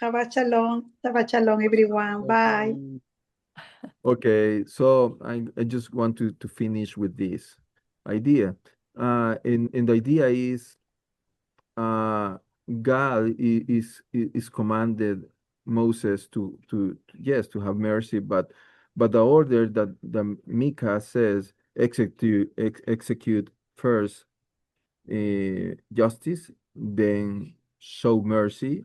Shabbat Shalom, everyone. Bye. Okay, so I just want to finish with this idea. And the idea is uh, God is commanded Moses to yes to have mercy, but the order that the Micah says execute first justice, then show mercy,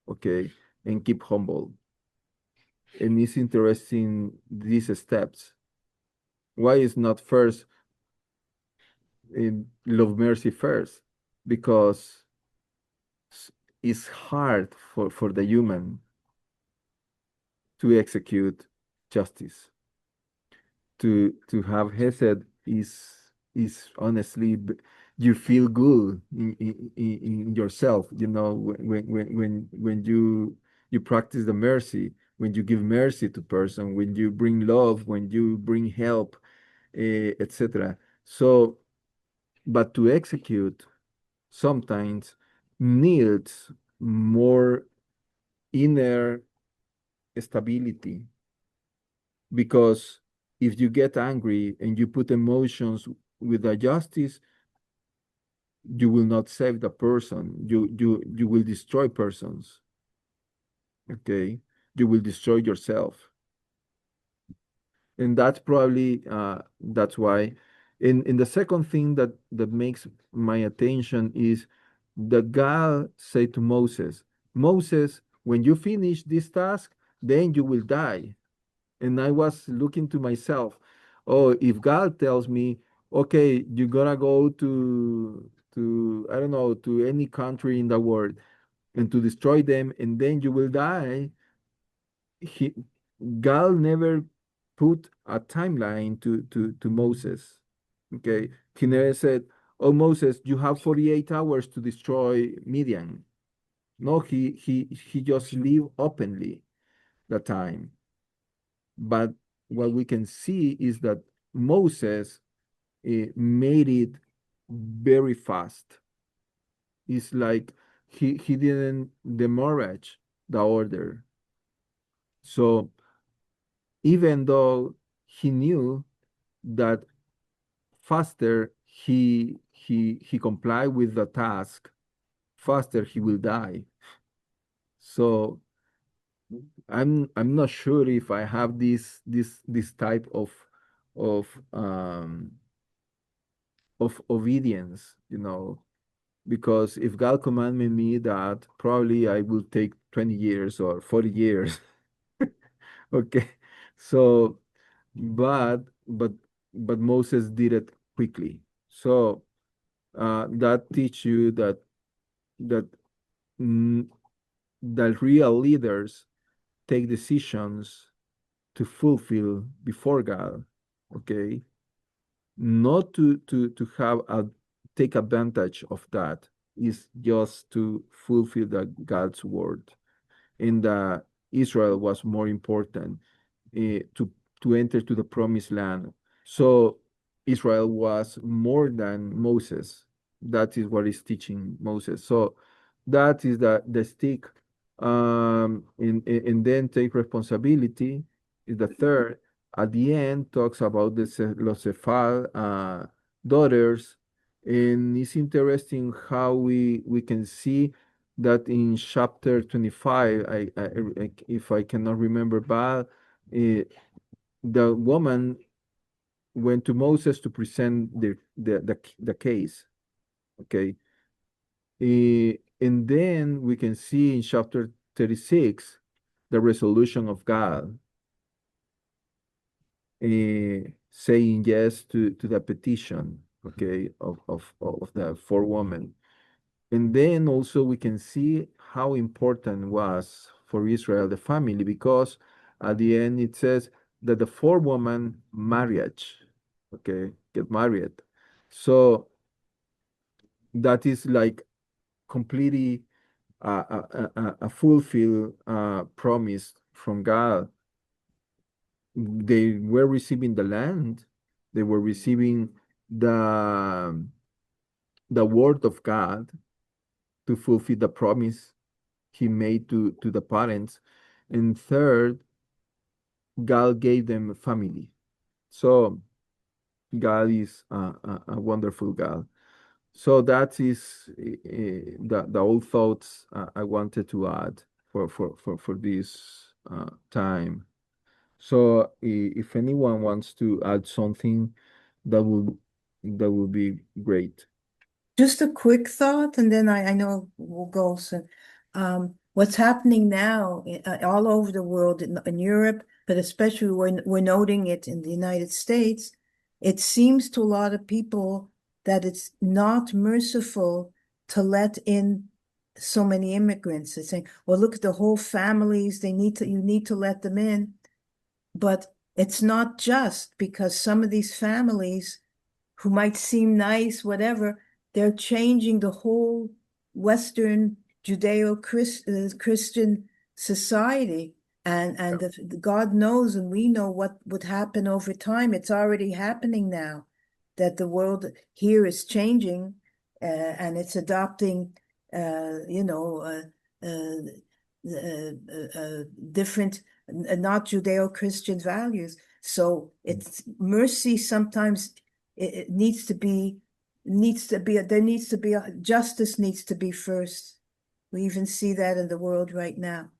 okay, and keep humble. And it's interesting these steps. Why is not first love mercy first? Because it's hard for the human to execute justice. To have hesed is honestly you feel good in yourself. You know when you practice the mercy, when you give mercy to person, when you bring love, when you bring help, etc. So, but to execute sometimes needs more inner stability because if you get angry and you put emotions with the justice, you will not save the person. You will destroy persons. Okay, you will destroy yourself, and that's why. In the second thing that makes my attention is that God said to Moses, Moses, when you finish this task, then you will die. And I was looking to myself, oh, if God tells me, okay, you're gonna go to I don't know to any country in the world, and to destroy them, and then you will die. He, God never put a timeline to Moses. Okay, he never said, "Oh Moses, you have 48 hours to destroy Midian." No, he just leave openly the time. But what we can see is that Moses made it very fast. It's like he didn't demurrage the order. So even though he knew that faster he complied with the task, faster he will die. So I'm not sure if I have this type of um of obedience, because if God commanded me that, probably I will take 20 years or 40 years. Okay. So but Moses did it quickly. So that teach you that mm, that real leaders take decisions to fulfill before God. Okay, not to have a take advantage of that, is just to fulfill the God's word. And Israel was more important to enter to the promised land. So Israel was more than Moses. That is what is teaching Moses. So that is the stick. And then take responsibility is the third. At the end, talks about the los Cephal daughters, and it's interesting how we can see that in chapter 25. If I cannot remember bad, the woman went to Moses to present the case. Okay. And then we can see in chapter 36 the resolution of God, saying yes to the petition, okay, of the four women. And then also we can see how important was for Israel the family, because at the end it says that the four woman marriage, okay, get married. So that is like completely a fulfill promise from God. They were receiving the land, they were receiving the the word of God to fulfill the promise he made to the parents. And third, God gave them a family. So God is a wonderful God. So that is the old thoughts I wanted to add for this time. So if anyone wants to add something, that will that would be great. Just a quick thought, and then I know we'll go soon. What's happening now all over the world, in Europe, but especially we're noting it in the United States, it seems to a lot of people that it's not merciful to let in so many immigrants. It's saying, well, look at the whole families, you need to let them in. But it's not just, because some of these families who might seem nice, whatever, they're changing the whole Western Judeo-Christian society. And God knows, and we know what would happen over time. It's already happening now, that the world here is changing, and it's adopting, different, not Judeo-Christian values. So it's mercy sometimes. It needs to be justice needs to be first. We even see that in the world right now.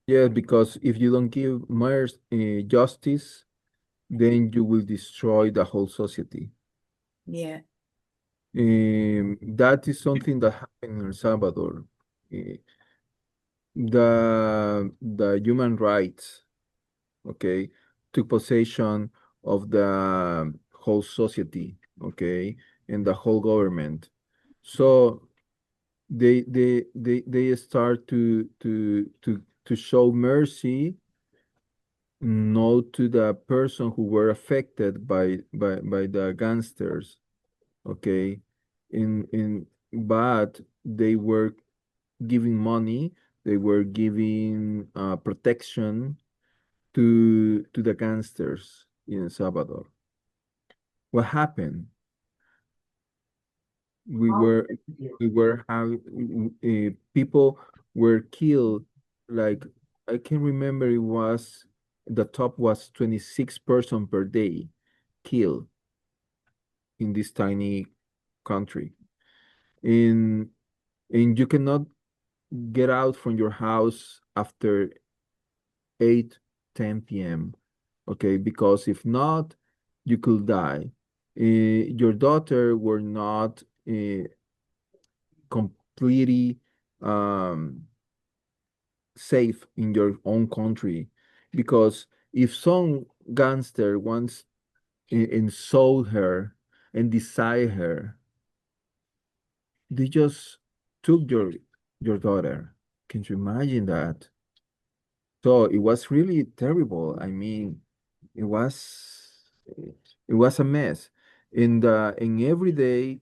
Yeah, because if you don't give justice, then you will destroy the whole society. Yeah. That is something that happened in El Salvador. Eh, the human rights, okay, took possession of the whole society, okay, and the whole government. So they start to show mercy not to the person who were affected by the gangsters, okay? But they were giving money, they were giving protection to the gangsters in El Salvador. What happened? We were having people were killed, like I can remember it was the top was 26 person per day killed in this tiny country. And you cannot get out from your house after 8, 10 p.m. Okay, because if not, you could die. Your daughter were not completely safe in your own country, because if some gangster wants and sold her and decide her, they just took your daughter. Can you imagine that? So it was really terrible. I mean, it was it was a mess. In every day,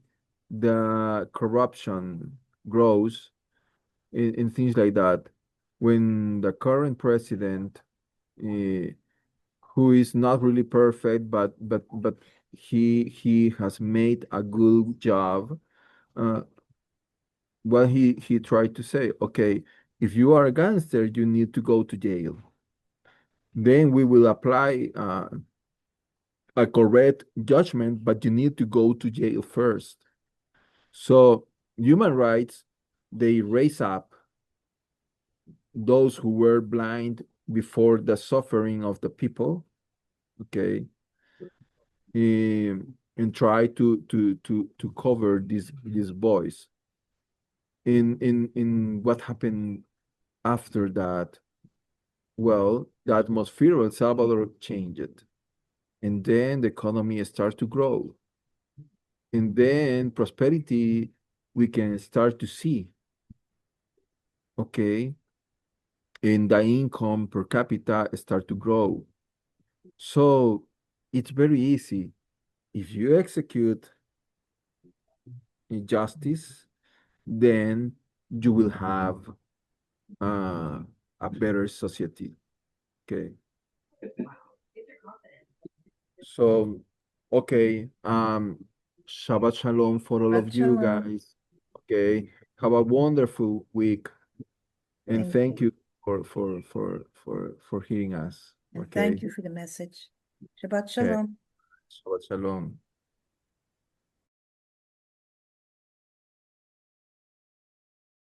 the corruption grows in things like that. When the current president, uh, who is not really perfect, but he has made a good job. Uh, what he tried to say, okay, if you are a gangster, you need to go to jail. Then we will apply a correct judgment, but you need to go to jail first. So human rights, they raise up those who were blind before the suffering of the people, okay, and try to cover this voice. In what happened after that, well, the atmosphere of El Salvador changed, and then the economy starts to grow, and then prosperity we can start to see, okay, and the income per capita start to grow. So it's very easy. If you execute justice, then you will have uh, a better society. Okay. So, okay. Shabbat Shalom for all of Shabbat you shalom. guys. Okay. Have a wonderful week, and thank you for hearing us. And Okay. thank you for the message. Shabbat Okay. shalom. Shabbat Shalom.